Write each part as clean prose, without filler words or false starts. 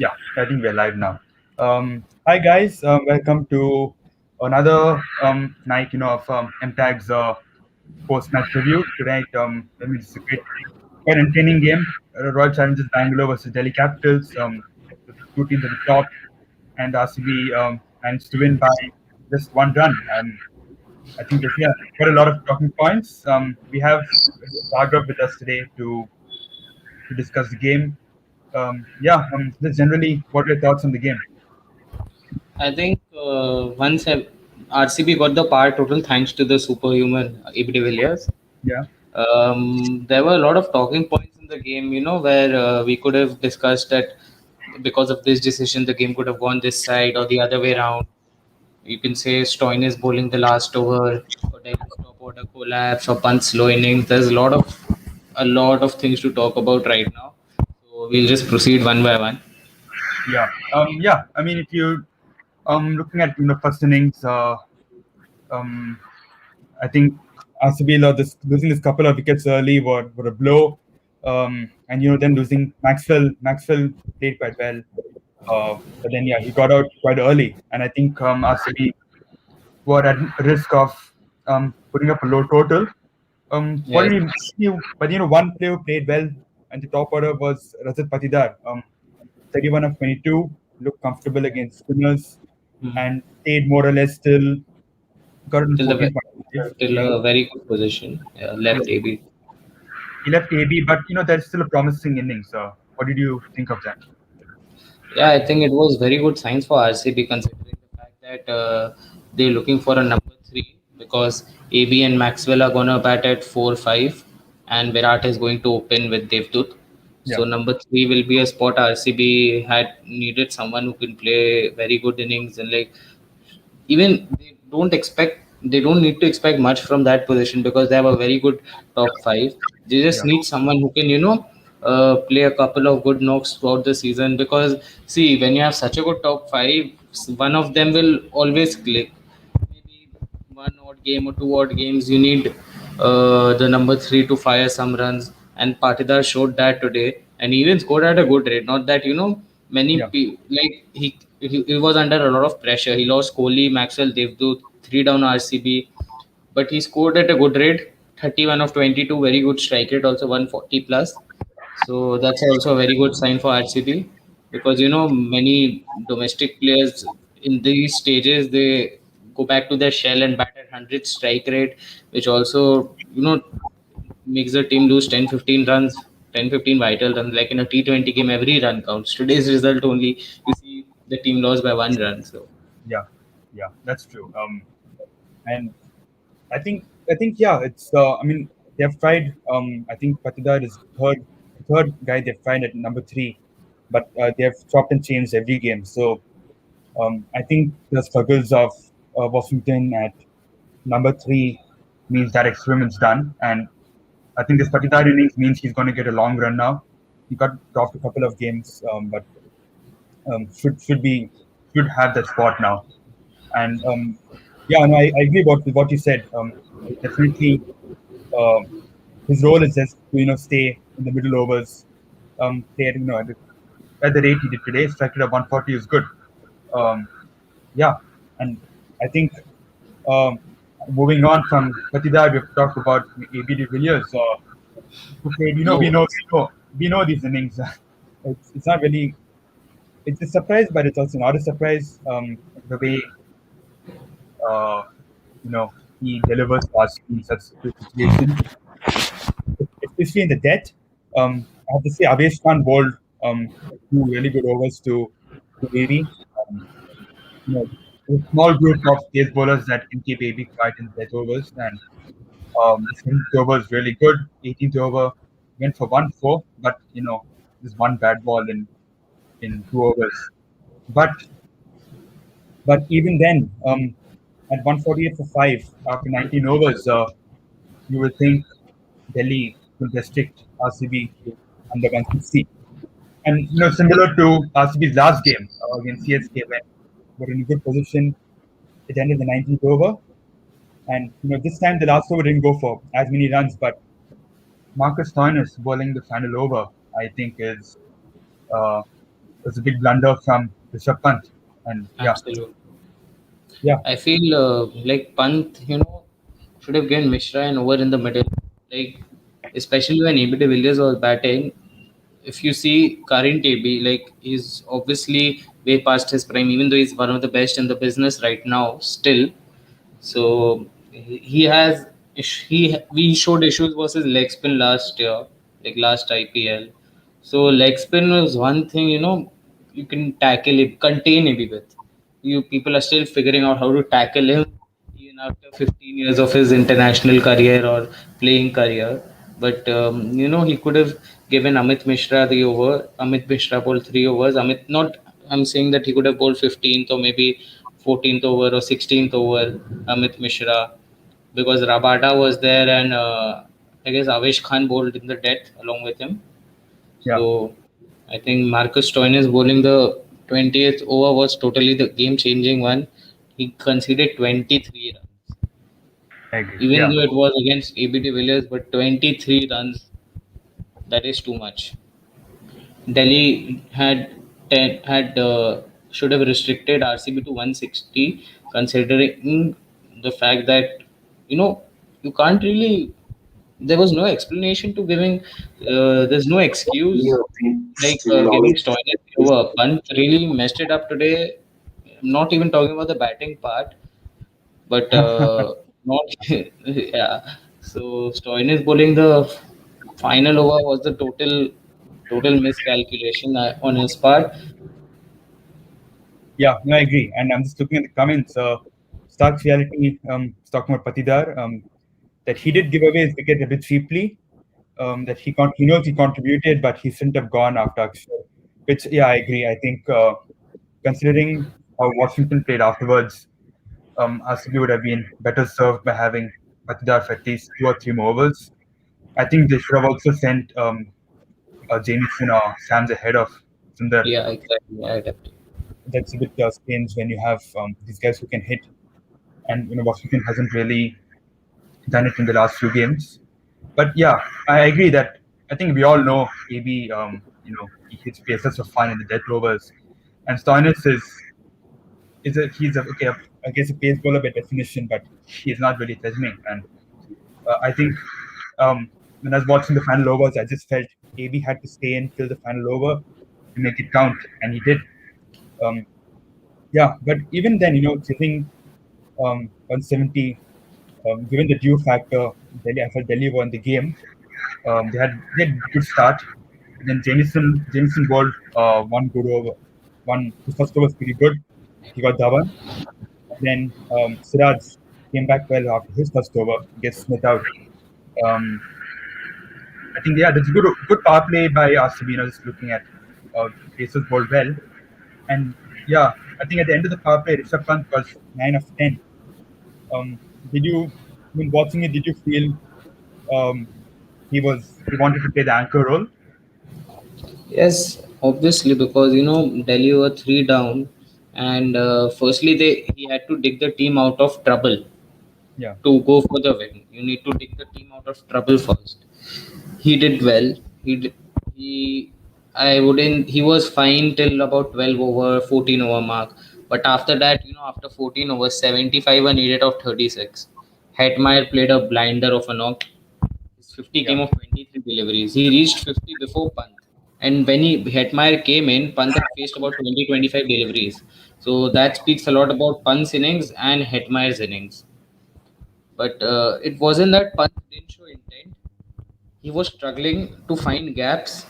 Yeah, I think we're live now. Hi guys, welcome to another night, of MTAG's post-match review. Tonight, it's a quite entertaining game. Royal Challengers Bangalore versus Delhi Capitals. The two teams at the top, and RCB managed to win by just one run. And I think there's quite a lot of talking points. We have Raghav with us today to discuss the game. Just generally, what are your thoughts on the game? I think RCB got the par total thanks to the superhuman AB de Villiers. Yeah. There were a lot of talking points in the game, where we could have discussed that because of this decision, the game could have gone this side or the other way around. You can say Stoin is bowling the last over, or Delhi's top order collapse, or punt slow innings. There's a lot of things to talk about right now. So we'll just proceed one by one. I mean, if you looking at first innings, um, I think RCB losing this couple of wickets early were a blow, and then losing Maxwell played quite well, but then he got out quite early, and I think RCB were at risk of putting up a low total. What Yes. did you? But one player who played well, and the top order was Rajat Patidar. 31 of 22, looked comfortable against spinners, Hmm. and stayed more or less till got it in Till the 14.5. till Yeah, a very good position. yeah. Left AB. He left AB, but there's still a promising innings. What did you think of that? Yeah, I think it was very good signs for RCB considering the fact that they're looking for a number three because AB and Maxwell are gonna bat at 4-5, and Virat is going to open with Devdutt. Yeah, So number three will be a spot RCB had needed someone who can play very good innings, and like even they don't need to expect much from that position because they have a very good top five. They just yeah, need someone who can play a couple of good knocks throughout the season, because see, when you have such a good top five, one of them will always click. Maybe one odd game or two odd games you need the number three to fire some runs, and Patidar showed that today, and he even scored at a good rate. Not that yeah, like he was under a lot of pressure. He lost Kohli, Maxwell, Devdutt, three down RCB, but he scored at a good rate, 31 of 22, very good strike rate, also 140 plus. So that's also a very good sign for RCB, because many domestic players in these stages, they go back to their shell and bat at 100 strike rate, which also makes the team lose 10-15 runs, 10-15 vital runs. Like in a T20 game, every run counts. Today's result only, you see the team lost by one run. So yeah, yeah. That's true. And I think yeah, it's I mean they've tried. I think Patidar is third guy they've tried at number three, but they've chopped and changed every game. So I think the struggles of Washington at number three means that experiment's done, and I think this Patidar innings means he's going to get a long run now. He got dropped a couple of games, but should have that spot now. And yeah, no, I agree with what you said. Definitely, uh, his role is just to stay in the middle overs, play at the rate he did today. Strike rate of 140 is good. Um, yeah, and I think um, moving on from Patidar, we've talked about AB de Villiers, who played. no, We know these innings. It's not really. It's a surprise, but it's also not a surprise. The way uh, you know he delivers fast in such situations, especially in the death. I have to say, Avesh Khan bowled two really good overs to AB. Um, you know, a small group of pace bowlers that can keep AB quiet in death overs, and the 17th over is really good. 18th over went for 1-4, but there's one bad ball in 2 overs. But even then, at 148 for five after 19 overs, you would think Delhi will restrict RCB to under 160. And similar to RCB's last game against CSK, when they were in a good position, it ended the 19th over. And this time the last over didn't go for as many runs, but Marcus Stoinis bowling the final over, I think, is uh, It was a big blunder from Rishabh Pant, and yeah, Absolutely. yeah, I feel like Pant, should have given Mishra an over in the middle. Like, especially when AB de Villiers was batting, if you see current AB, like he's obviously way past his prime, even though he's one of the best in the business right now, still. So he has we showed issues versus leg spin last year, like last IPL. So leg spin was one thing, you can tackle it, contain maybe with. You people are still figuring out how to tackle him even after 15 years of his international career or playing career. But he could have given Amit Mishra the over. Amit Mishra bowled 3 overs. Amit not. I'm saying that he could have bowled 15th or maybe 14th over or 16th over. Amit Mishra, because Rabada was there and I guess Avesh Khan bowled in the death along with him. yeah. So I think Marcus Stoinis bowling the 20th over was totally the game changing one. He conceded 23 runs, I agree. even Yeah, though it was against AB de Villiers, but 23 runs, that is too much. Delhi had should have restricted RCB to 160, considering the fact that you know you can't really. There was no explanation to giving. There's no excuse like giving Stoinis over. Pant really messed it up today. I'm not even talking about the batting part, but not yeah. So Stoinis bowling the final over was the total miscalculation on his part. yeah. No, I agree. And I'm just looking at the comments. Stark's reality, is talking about Patidar, that he did give away his wicket a bit cheaply. He knows he contributed, but he shouldn't have gone after Akshar. Which, yeah, I agree. I think considering how Washington played afterwards, RCB would have been better served by having Patidar for at least 2 or 3 more overs. I think they should have also sent Jamieson or Sams ahead of Sundar. Yeah, exactly. I adapt. That's a bit strange when you have these guys who can hit, and Washington hasn't really done it in the last few games. But yeah, I agree that I think we all know AB. He hits paces for fun in the death overs, and Stoinis is a he's a okay, I guess a pace bowler by definition, but he's not really threatening. And I think when I was watching the final overs, I just felt AB had to stay in till the final over to make it count, and he did. Um, yeah, but even then, giving 170, given the due factor, I felt Delhi won the game. They had a good start. Then Jameson bowled one good over. His first over was pretty good. He got Dhawan. Then Siraj came back well after his first over. Gets Smith out. Um, I think yeah, that's a good power play by RCB. Just looking at Pacers bowled well, and yeah, I think at the end of the power play, Rishabh Pant was 9 of 10. Did you, when watching it, did you feel um, he wanted to play the anchor role? Yes, obviously, because Delhi were three down, and firstly he had to dig the team out of trouble Yeah, to go for the win. You need to dig the team out of trouble first. He did well. He I wouldn't. He was fine till about 12 over 14 over mark. But after that, after 14 overs, 75 were needed of 36. Hetmeyer played a blinder of a knock. His 50 yeah, came of 23 deliveries. He reached 50 before Pant. And when Hetmeyer came in, Pant had faced about 20-25 deliveries. So that speaks a lot about Pant's innings and Hetmeyer's innings. But it wasn't that Pant didn't show intent. He was struggling to find gaps.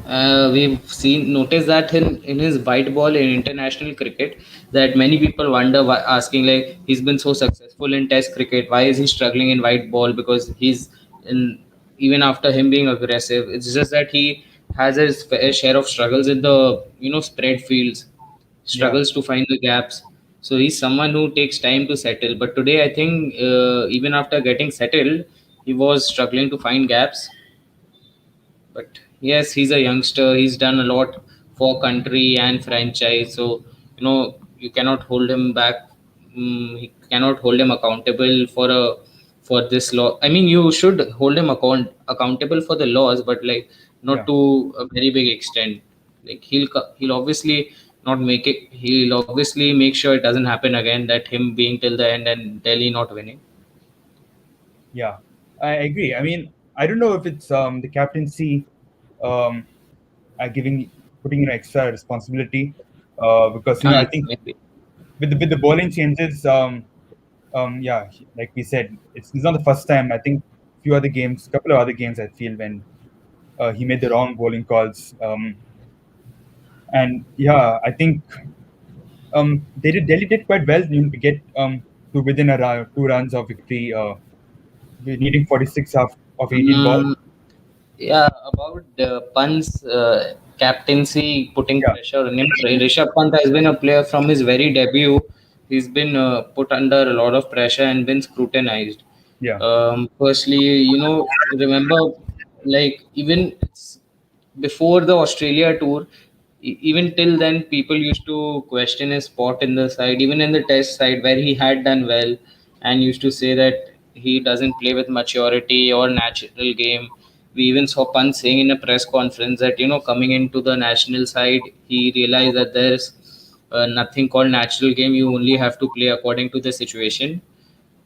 We've seen noticed that in his white ball in international cricket, that many people wonder why, asking like he's been so successful in Test cricket, why is he struggling in white ball? Because he's in even after him being aggressive, it's just that he has his fair share of struggles in the spread fields, yeah, struggles to find the gaps. So he's someone who takes time to settle. But today, I think even after getting settled, he was struggling to find gaps. But yes, he's a youngster. He's done a lot for country and franchise. So you cannot hold him back. He cannot hold him accountable for this law. I mean, you should hold him accountable for the laws, but like yeah. not to a very big extent. Like he'll obviously not make it. He'll obviously make sure it doesn't happen again. That him being till the end and Delhi not winning. Yeah, I agree. I mean, I don't know if it's the captaincy um, giving putting extra responsibility because I think Maybe. with the bowling changes, yeah, like we said, it's not the first time. I think few other games, couple of other games, I feel when he made the wrong bowling calls. And yeah, I think Delhi did quite well to get to within around 2 runs of victory, needing 46 of 18 balls. Mm, yeah, about Pant's captaincy putting Yeah, pressure on him. Rishabh Pant has been a player from his very debut. He's been put under a lot of pressure and been scrutinized. yeah, Firstly, remember, like even before the Australia tour, even till then, people used to question his spot in the side, even in the test side where he had done well, and used to say that he doesn't play with maturity or natural game. We even saw Pant saying in a press conference that coming into the national side, he realized that there's nothing called natural game. You only have to play according to the situation,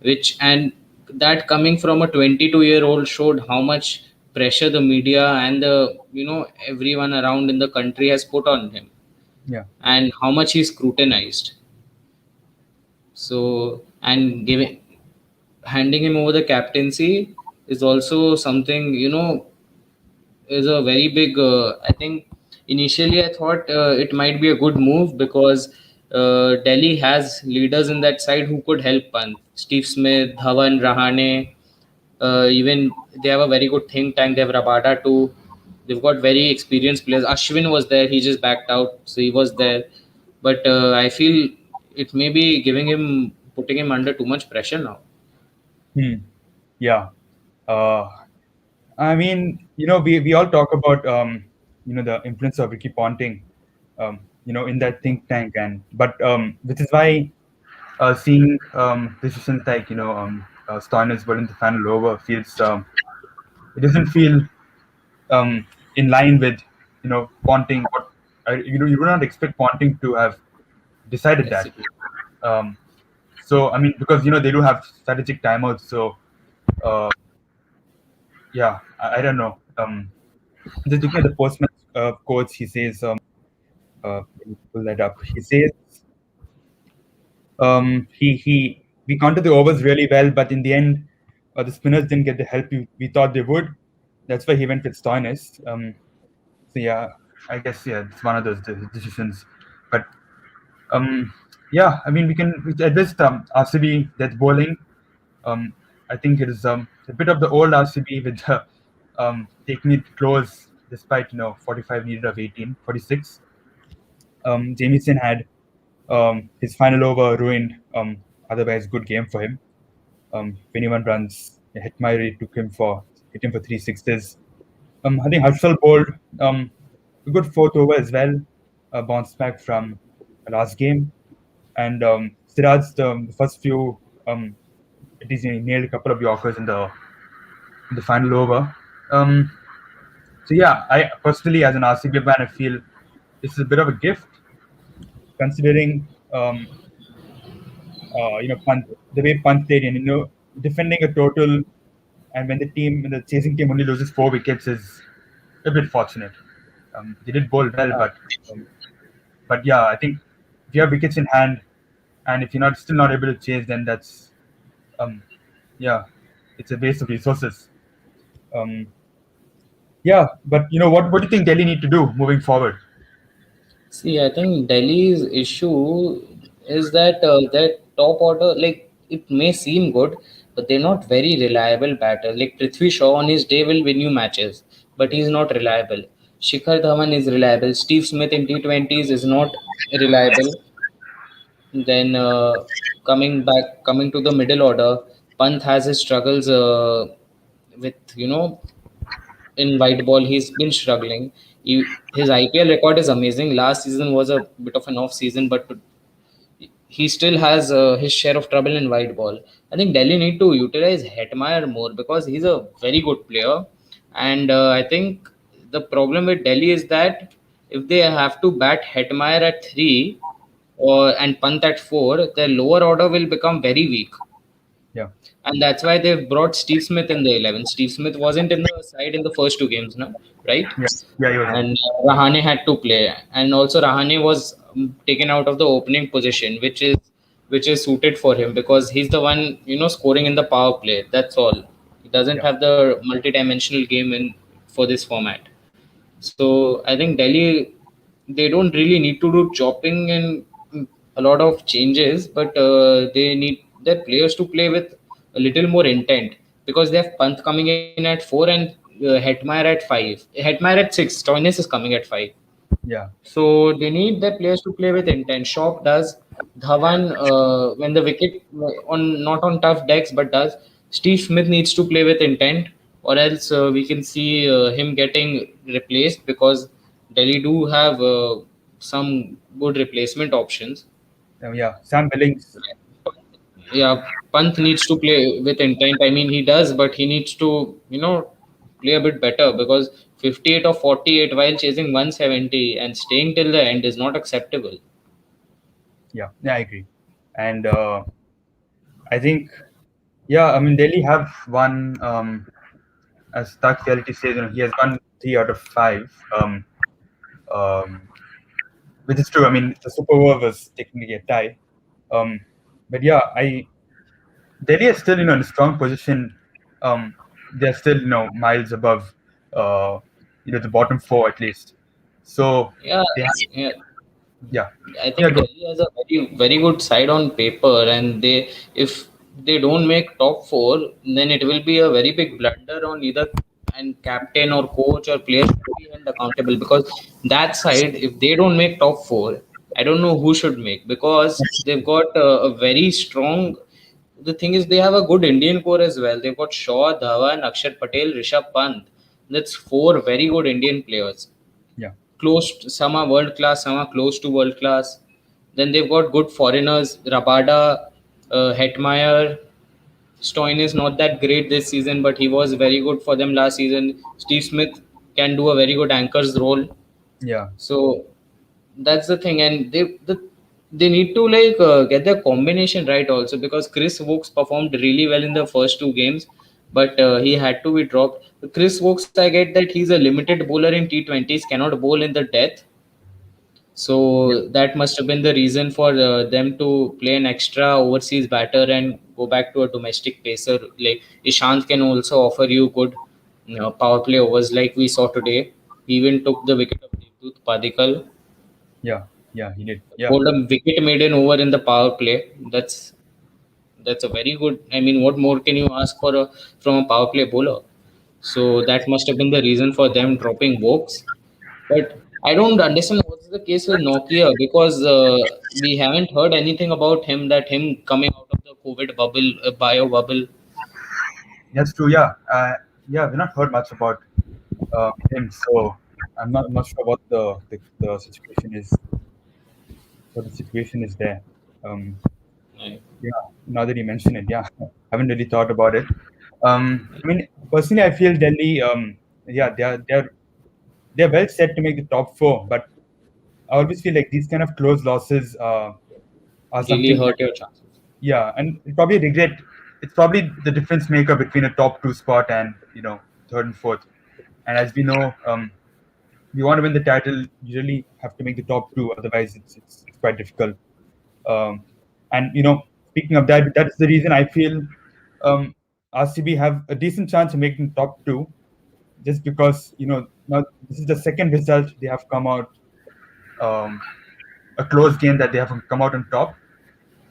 which and that coming from a 22-year-old showed how much pressure the media and the everyone around in the country has put on him, yeah. and how much he's scrutinized. So, and giving handing him over the captaincy is also something, is a very big. I think initially I thought it might be a good move because Delhi has leaders in that side who could help Pant. Steve Smith, Dhawan, Rahane. Even they have a very good think tank. They have Rabada too. They've got very experienced players. Ashwin was there. He just backed out, so he was there. But I feel it may be putting him under too much pressure now. Hmm. Yeah. Uh, I mean, we all talk about the influence of Ricky Ponting, in that think tank, and but which is why seeing decisions like Stoinis in the final over feels it doesn't feel um, in line with Ponting. What you would not expect Ponting to have decided that. Execute. Um, so I mean, because they do have strategic timeouts, so uh, yeah, I don't know. Just looking at the postman quotes, he says, let me pull that up. He says, he we counted the overs really well, but in the end, the spinners didn't get the help we thought they would. That's why he went with Stoinis. So yeah, I guess yeah, it's one of those decisions. But um, yeah, I mean we address RCB that's bowling. Um, I think it is a bit of the old RCB with taking it close despite 45 needed of 18, 46. Jamieson had his final over ruined. Otherwise, good game for him. 21 runs. Hetmyer took him for hit him for three sixes. I think Harshal bowled a good fourth over as well. Bounced back from last game, and Siraj the first few at least he nailed a couple of Yorkers in the final over. Um, so yeah, I personally as an RCB fan, I feel this is a bit of a gift considering the way Pant played and defending a total and when the chasing team only loses 4 wickets is a bit fortunate. They did bowl well, um, but yeah, I think if you have wickets in hand and if you're not still not able to chase, then that's um, yeah, it's a waste of resources. Um, yeah, but what do you think Delhi need to do moving forward? See, I think Delhi's issue is that their top order, like it may seem good, but they're not very reliable batter. Like Prithvi Shaw on his day will win you matches, but he's not reliable. Shikhar Dhawan is reliable. Steve Smith in T20s is not reliable. Then coming to the middle order, Pant has his struggles with in white ball. He's been struggling. His IPL record is amazing. Last season was a bit of an off season, but he still has his share of trouble in white ball. I think Delhi need to utilize Hetmeyer more because he's a very good player, and I think the problem with Delhi is that if they have to bat Hetmeyer at 3 or and Pant at 4, their lower order will become very weak. Yeah, And that's why they've brought Steve Smith in the 11. Steve Smith wasn't in the side in the first two games, no? Right? yeah, yeah. He was. And Rahane had to play, and also Rahane was taken out of the opening position, which is suited for him because he's the one scoring in the power play. That's all. He doesn't Yeah, have the multi-dimensional game in for this format. So I think Delhi, they don't really need to do chopping and a lot of changes, but they need their players to play with a little more intent because they have Pant coming in at 4 and Hetmeyer at 5. Hetmeyer at 6. Stoinis is coming at 5. yeah, So they need their players to play with intent. Shop does. Dhawan, when the wicket on not on tough decks, but does. Steve Smith needs to play with intent, or else we can see him getting replaced because Delhi do have some good replacement options. yeah. Sam Billings. Yeah, Pant needs to play with intent. I mean, he does, but he needs to, play a bit better because 58 or 48 while chasing 170 and staying till the end is not acceptable. Yeah, yeah. I agree. And I think, yeah. I mean, Delhi have won. As Stark Reality says, he has won 3 out of 5. Um, which is true. I mean, the Super Over was technically a tie. Um, but yeah, I Delhi is still in a strong position. They're still miles above the bottom four at least. So Yeah, they have, yeah. yeah, I yeah, think go, Delhi has a very very good side on paper, and if they don't make top four, then it will be a very big blunder on either and captain or coach or players to be held accountable because that side, if they don't make top four, I don't know who should make because they've got a very strong. The thing is, they have a good Indian core as well. They've got Shaw, Dhawan, Akshar Patel, Rishabh Pant. That's four very good Indian players yeah, close to, some are world class, some are close to world class. Then they've got good foreigners, Rabada, Hetmeyer. Stoin is not that great this season, but he was very good for them last season. Steve Smith can do a very good anchor's role. yeah, So that's the thing, and they need to like get their combination right also because Chris Wokes performed really well in the first two games, but he had to be dropped. Chris Wokes, I get that he's a limited bowler in T20s, cannot bowl in the death, yeah, so that must have been the reason for them to play an extra overseas batter and go back to a domestic pacer. Like Ishant can also offer you good power play overs, like we saw today. He even took the wicket of Devdutt Padikkal, yeah, yeah. He did. Yeah, hold a wicket maiden over in the power play. That's a very good. I mean, what more can you ask for from a power play bowler? So that must have been the reason for them dropping Vokes. But I don't understand what's the case with Nokia because we haven't heard anything about him that him coming out of the COVID bubble, bio bubble. that's true. Yeah, yeah. We've not heard much about him, so I'm not sure what the situation is. What the situation is there. Um, Right. yeah. Now that you mention it, yeah, I haven't really thought about it. I mean, personally, I feel Delhi. Yeah, they're well set to make the top four, but I always feel like these kind of close losses are Really something that, hurt your chances. yeah, and you probably regret. It's probably the difference maker between a top two spot and third and fourth. And as we know, if you want to win the title, you really have to make the top two. Otherwise, it's quite difficult. Um, and speaking of that, that is the reason I feel RCB have a decent chance of making top two, just because now this is the second result they have come out, um, a close game that they have come out on top.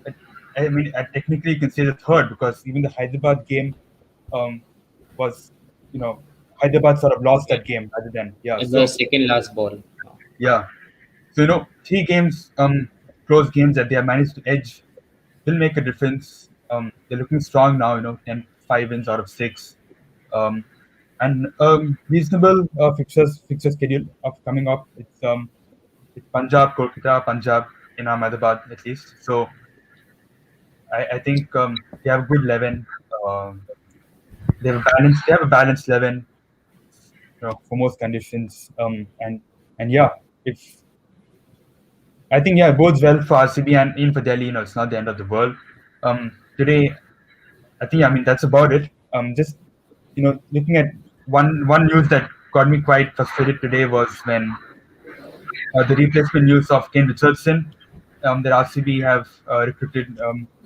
I I mean, technically you can say the third because even the Hyderabad game um, was, you know, Hyderabad sort of lost Yeah. that game rather than, yeah. At the So second last ball. yeah, so 3 games, close games that they have managed to edge will make a difference. They're looking strong now. 5 wins out of 6, and reasonable fixture schedule of coming up. It's Punjab, Kolkata, Punjab in Ahmedabad at least. So I think they have a good 11. Um, they have a balanced 11, for most conditions. And yeah. if I think yeah, it bodes well for RCB and even for Delhi. It's not the end of the world. Today, I think I mean that's about it. Just looking at one news that got me quite frustrated today was when the replacement news of Ken Richardson, that RCB have recruited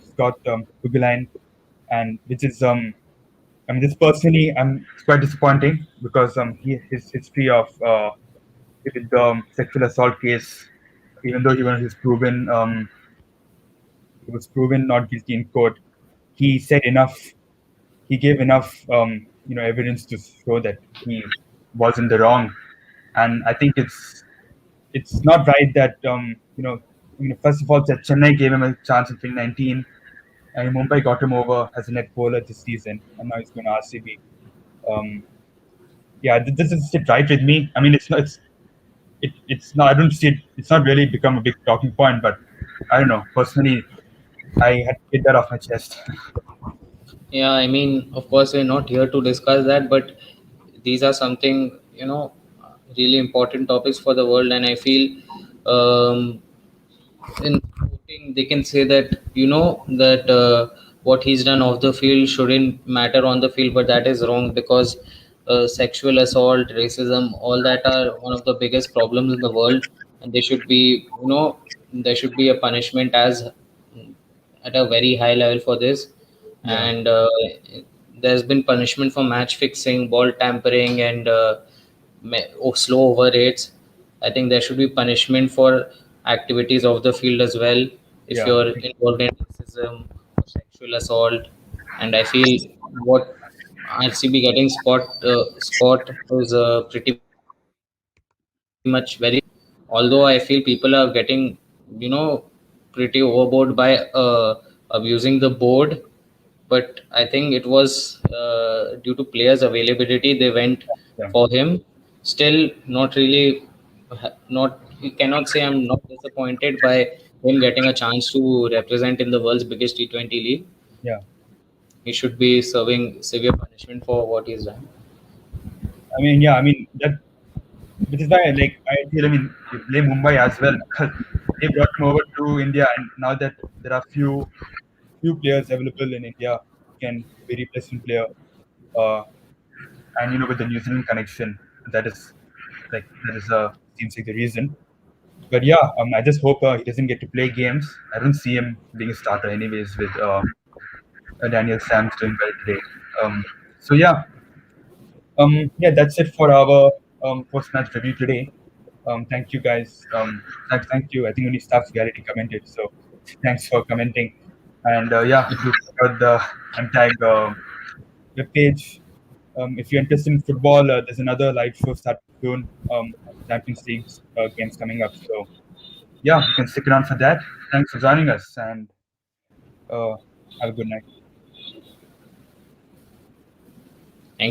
Scott Kugelheim, and which is I mean this personally it's quite disappointing because his history of with the sexual assault case, even though he was proven not guilty in court, he said enough. He gave enough evidence to show that he was in the wrong, and I think it's not right that first of all that Chennai gave him a chance in 2019, and Mumbai got him over as a net bowler this season, and now he's going to RCB. Um, yeah, this is it right with me. I mean, it's not. I don't see it. It's not really become a big talking point, but I don't know. Personally, I had to get that off my chest. Yeah, I mean, of course, we're not here to discuss that, but these are something, really important topics for the world, and I feel in sporting they can say that that what he's done off the field shouldn't matter on the field, but that is wrong because sexual assault, racism, all that are one of the biggest problems in the world, and they should be there should be a punishment as at a very high level for this. Yeah, And there's been punishment for match fixing, ball tampering, and slow over rates. I think there should be punishment for activities of the field as well if yeah, you're involved in racism or sexual assault. And I feel what RCB getting Scott is pretty much very although I feel people are getting pretty overboard by abusing the board, but I think it was due to players availability they went yeah. for him. Still not really not you cannot say I'm not disappointed by him getting a chance to represent in the world's biggest T20 league. Yeah. He should be serving severe punishment for what he's done. I mean, yeah. I mean that, which is why I feel. I mean, you blame Mumbai as well because they brought him over to India, and now that there are few players available in India who can be replacement player, uh, and with the New Zealand connection, that is seems like the reason. But yeah, I just hope he doesn't get to play games. I don't see him being a starter anyways with Daniel Sam's doing well today. So yeah, that's it for our post-match review today. Thank you guys. Thank you. I think only Staff's Garrity commented, so thanks for commenting. And yeah, do check out the Antag webpage. If you're interested in football, there's another live show starting soon. Champions League games coming up. So yeah, you can stick around for that. Thanks for joining us, and uh, have a good night.